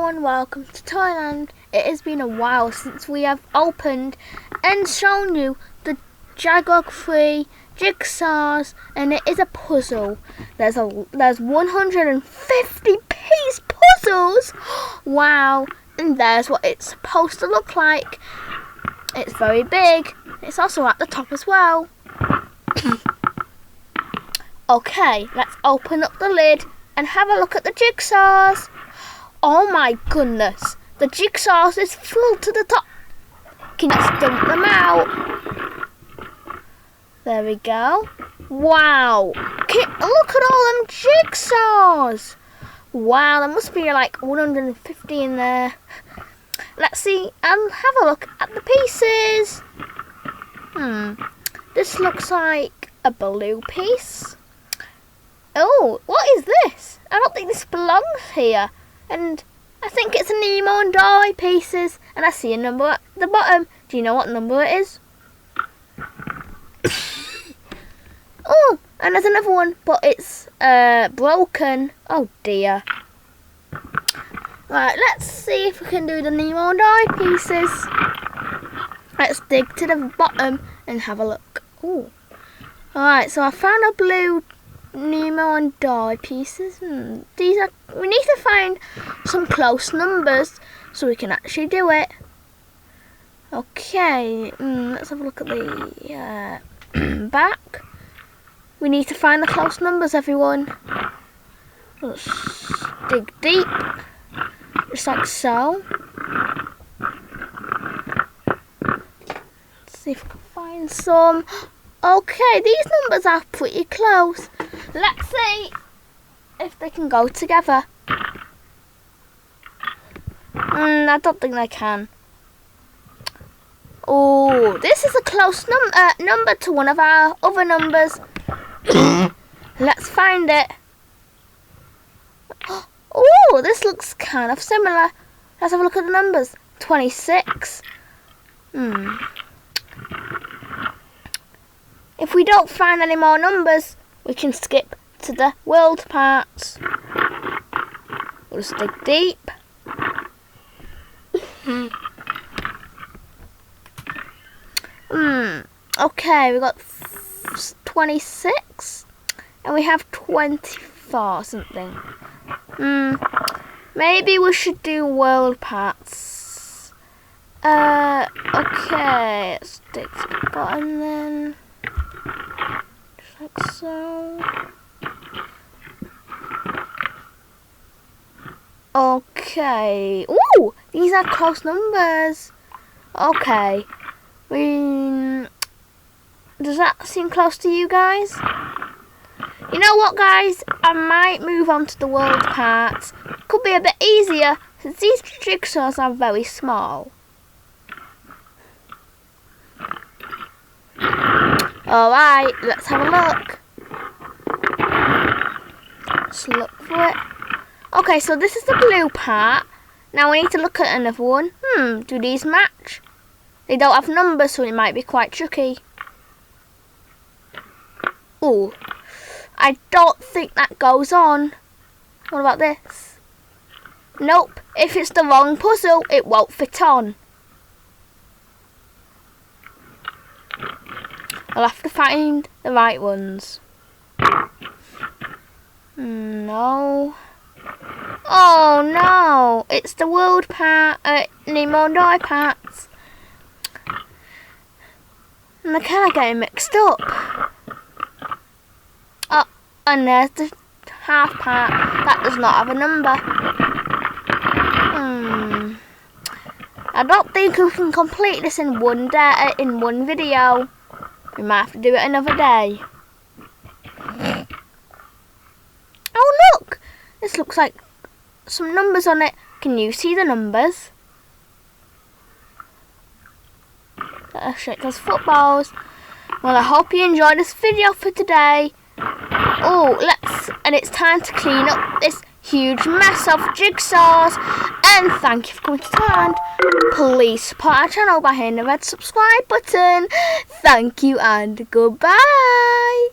Hello and welcome to Thailand. It has been a while since we have opened and shown you the geography jigsaws, and it is a puzzle. There's 150 piece puzzles. Wow, and there's what it's supposed to look like. It's very big. It's also at the top as well. Okay, let's open up the lid and have a look at the jigsaws. Oh my goodness, the jigsaws is full to the top. Can you dump them out? There we go. Wow, look at all them jigsaws. Wow, there must be like 150 in there. Let's see and have a look at the pieces. This looks like a blue piece. Oh, what is this? I don't think this belongs here. And I think it's a Nemo and Dory pieces. And I see a number at the bottom. Do you know what number it is? Oh, and there's another one, but it's broken. Oh dear. Right, let's see if we can do the Nemo and Dory pieces. Let's dig to the bottom and have a look. Oh. Alright, so I found a blue Nemo and Dory pieces. We need to find some close numbers so we can actually do it. Okay, let's have a look at the back. We need to find the close numbers, everyone. Let's dig deep, just like so. Let's see if we can find some. Okay, these numbers are pretty close. Let's see if they can go together. I don't think they can. Oh, this is a close number to one of our other numbers. Let's find it. Oh, this looks kind of similar. Let's have a look at the numbers. 26. If we don't find any more numbers, we can skip to the world parts. We'll just dig deep. Okay, we got 26 and we have 24 something. Maybe we should do world parts. Okay, let's dig to the bottom then. Just like so. Okay. Ooh, these are close numbers. Okay. Does that seem close to you guys? You know what, guys? I might move on to the world parts. Could be a bit easier since these jigsaws are very small. Alright, let's have a look. Let's look for it. Okay, so this is the blue part. Now we need to look at another one. Do these match? They don't have numbers, so it might be quite tricky. Oh, I don't think that goes on. What about this? Nope, if it's the wrong puzzle, it won't fit on. I'll have to find the right ones. No. Oh no, it's the world part, Nemo and Dory parts. And they're kind of getting mixed up. Oh, and there's the half part. That does not have a number. I don't think we can complete this in one day, in one video. We might have to do it another day. Oh look! This looks like some numbers on it. Can you see the numbers? Let's shake those footballs. Well, I hope you enjoyed this video for today. Oh, and it's time to clean up this huge mess of jigsaws. And thank you for coming to Thailand. Please support our channel by hitting the red subscribe button. Thank you and goodbye.